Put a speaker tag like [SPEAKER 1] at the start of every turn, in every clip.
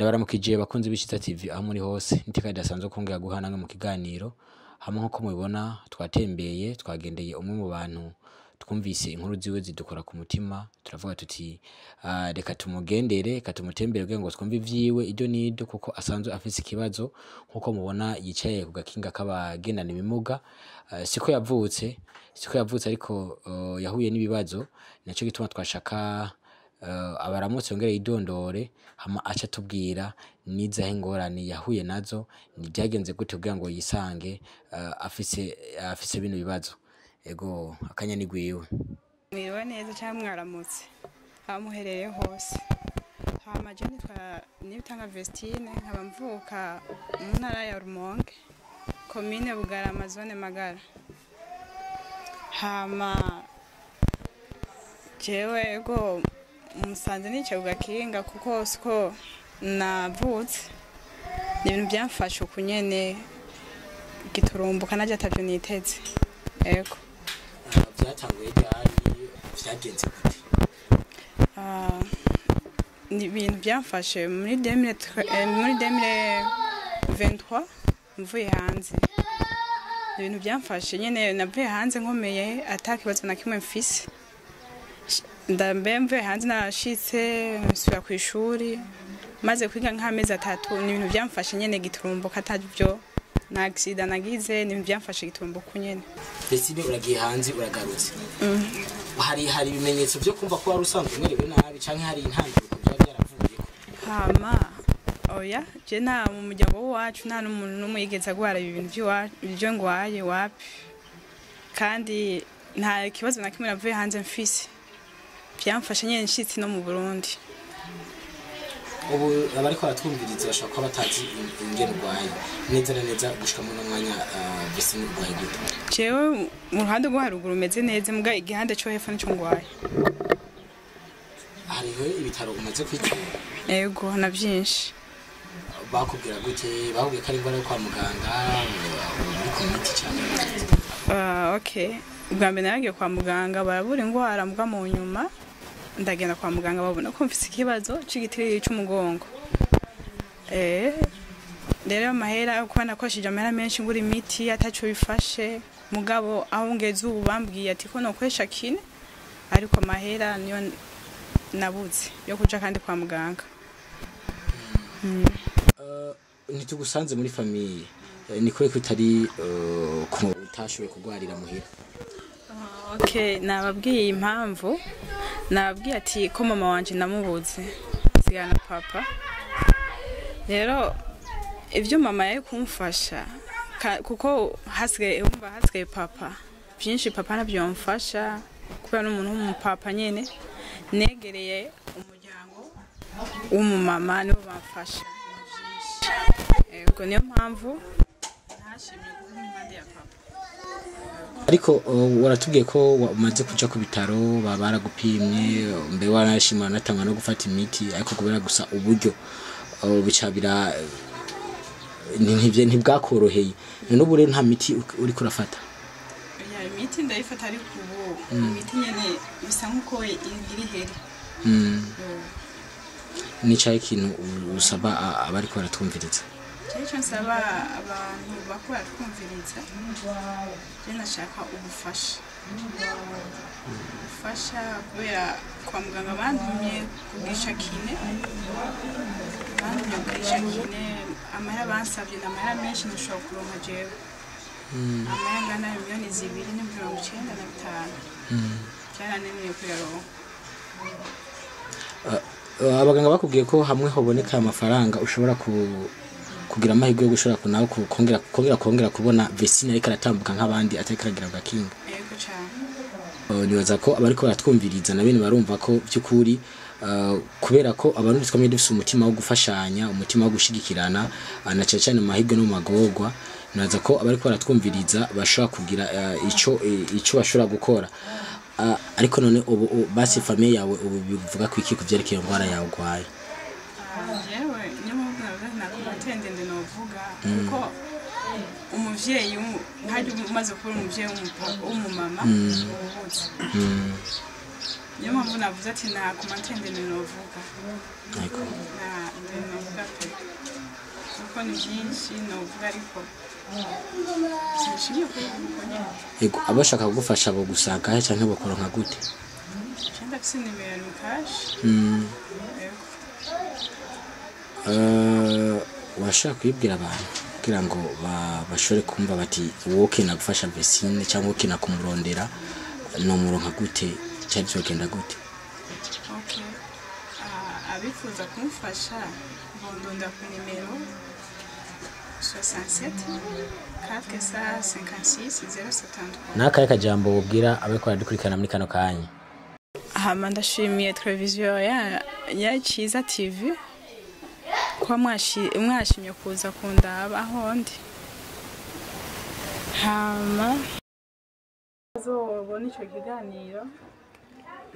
[SPEAKER 1] Ndabaramukije bakunzi b'Ishitsa TV aho muri hose niteka ridasanzwe kongera guhana mu kiganiro hamwe nko mubibona twatembeye twagendeye umwe mu bantu twumvise inkuru ziwe zidukora ku mutima turavuga tuti reka tumugendere katumutembere kugira ngo twumve ivyiwe iryo nido kuko asanzwe afise ikibazo nkuko mubona yicaye ku gakinga k'abagendana ibimuga siko yavutse ariko yahuye n'ibibazo naco gituma twashaka abaramutse yongere yidondore hama aca tubwira nizahe ingorane yahuye nazo nibyagenze gute kugira ngo yisange afise bino bibazo ego akanya ni gwiwe.
[SPEAKER 2] Mwiriwe neza cyangwa mwaramutse amuhereye hose hama je nitanga Vestine nkaba mvuka mu ntara ya Rumonge commune Bugarama zone Magara hama jewe ego musanze nicaye ku gakinga kuko siko navutse ibintu byamfashe ukunyene giturumbuka naje atavyo niteze ego
[SPEAKER 1] Byatanguye ryari vyagenze gute?
[SPEAKER 2] Ni ibintu byamfashe muri 2023 mvuye hanze ibintu byamfashe nyene navuye hanze nkomeye atakibazo na kimwe mfise ndambe hanze nashitse nsubira ku ishuri maze kwiga nk'amezi 3 ni ibintu byamfashe nyene giturumbuka atavyo na accident nagize ni byamfashe giturumbuka nyene.
[SPEAKER 1] Ese uragiye hanze uragarutse hari ibimenyetso byo kumva ko wari usanzwe umerewe nabi canke hari intandaro byaravuye
[SPEAKER 2] hama oya je nta mu muryango wacu nta n'umuntu n'umwe yigeze agwara ibintu byo ngwaye wapi kandi nta kibazo na kimwe navuye hanze mfise byamfashe nyene nshitsi no mu Burundi.
[SPEAKER 1] Ubu abariko baratwumviriza bashaka ko batazi ingene urwaye neza gushika mu mwanya Vestine urwaye gute?
[SPEAKER 2] Jewe mu ruhande rwo haruguru meze neza muga igihande cyo hepfo nico ngwaye.
[SPEAKER 1] Hariho ibitaro umaze kwitura?
[SPEAKER 2] Ego na byinshi.
[SPEAKER 1] Bakubwira gute? Bakubwiye ko ari ingwara yo kwa muganga uri ku miti cyane?
[SPEAKER 2] Okay. Ubwa mbere nagiye kwa muganga barabura ingwara muga mu nyuma ndagenda kwa muganga babona ko mfise ikibazo c'igitiriri c'umugongo. Rero amahera kuba nakoshije amahera menshi ngura imiti ataco bifashe mugabo aho ngeze ubu bambwiye ati ko nokwesha kine ariko amahera niyo nabuze yo kuja kandi kwa muganga.
[SPEAKER 1] Ntitugusanze muri famille niko kutari utashoboye kugwarira muhira?
[SPEAKER 2] Okay, nababwiye impamvu nababwiye ati ko mama wanje namubuze sigana papa rero ivyo mama yaje kumfasha kuko hasigaye papa byinshi papa nabyomfasha kuba n'umuntu w'umupapa nyene negereye umuryango w'umumama nibo bamfasha ego niyo mpamvu ntashimye kumpande ya papa.
[SPEAKER 1] Ariko waratubwiye ko umaze kuja ku bitaro baragupimye mbe warashima natanga no gufata imiti ariko kubera gusa uburyo bicabira ntibwakoroheye n'ubu rero nta miti uri kurafata?
[SPEAKER 2] Ya imiti ndayifata ariko ubu imiti nyene bisa nkuko iri heri.
[SPEAKER 1] Ni cyaye kintu usaba abariko baratwumviriza?
[SPEAKER 2] Cyo nsaba abantu bakora twumviriza je nashaka ubufasha kubera kwa muganga bandumye kugisha kine amahera bansabye n'amahera menshi nashobora kuronka jewe amahera ngana miliyoni 295 cyarananiye kuyaronka.
[SPEAKER 1] Abaganga bakubwiye ko hamwe hoboneka amafaranga ushobora kugira amahirwe yo gushora kunaho kongera kubona Vestine ariko aratambuka nk'abandi atakiragira gakinga.
[SPEAKER 2] Yego cyane.
[SPEAKER 1] Nibaza ko abariko baratwumviriza na bene barumva ko byukuri kubera ko abantu twamye dufise umutima wo gufashanya umutima wo gushigikirana na cyane mu mahirwe no magorwa nibaza ko abariko baratwumviriza bashobora kugira ico bashobora gukora. Ariko none ubu basi famille yawe ubu bivuga ko iki kuvyerekeye ngwara yawe gwaye?
[SPEAKER 2] Jewe ndende novuga kuko umuvyeyi nkaje umaze kubura umuvyeyi w'umumama ubuze niyo mpamvu navuze ati nta commentaire ndende novuga
[SPEAKER 1] ariko
[SPEAKER 2] na ndende novuga pe kuko ni byinshi novuga ariko sinshimye kuvuga nyine
[SPEAKER 1] yego abashaka kugufasha bo gusanga cyangwa bakora nka gute
[SPEAKER 2] cyangwa se nimero ya cash
[SPEAKER 1] washaka kwibwira abantu kugira ngo bashore kumva bati wowe kina gufasha Vestine cyangwa kina kumurondera nomero nka gute cyari cyogenda gute
[SPEAKER 2] okay abifuza kumfasha bondonda ku nimero 67 456 073
[SPEAKER 1] nakaye kajambo wubwira abeko baradukurikirana muri kano kanya
[SPEAKER 2] hama ndashimiye televiziyo ya Ciza TV kwa mwashimye kuza kundaba ahondi hama uzobona icyo kiganiro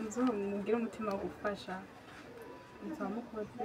[SPEAKER 2] uzomubwira umutima wo gufasha nzamukoze